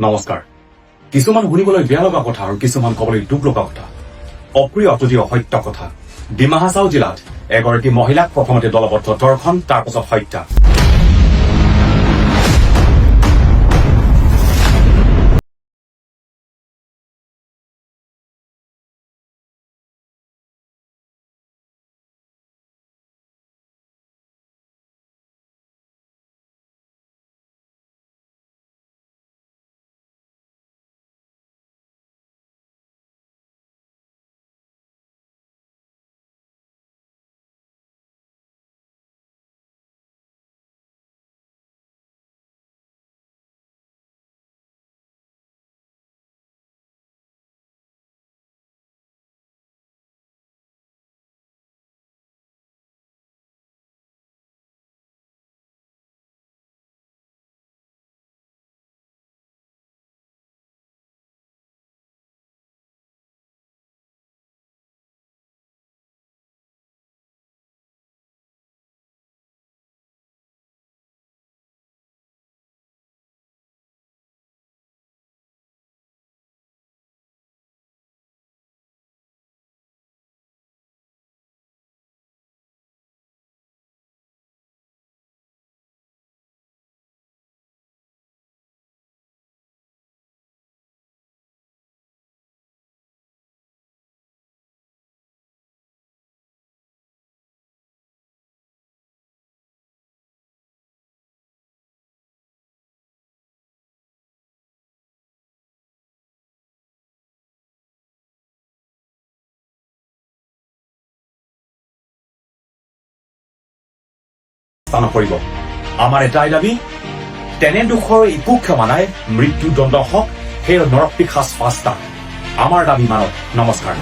নমস্কাৰ। কিছুমান শুনিবলৈ বেয়া লগা কথা আৰু কিছুমান কবলৈ দুখ লগা কথা, অপ্ৰিয় যদিও সত্য কথা। ডিমা হাছাও জিলাত এগৰাকী মহিলাক প্ৰথমতে দলবদ্ধ ধৰ্ষণ, তাৰ পাছত হত্যা। স্থানত পৰিব। আমাৰ এটাই দাবী, তেনে দুখৰ একো ক্ষমা নাই, মৃত্যুদণ্ড হওক সেই নৰক পিশাচ ৫টা। আমাৰ দাবী মানক। নমস্কাৰ।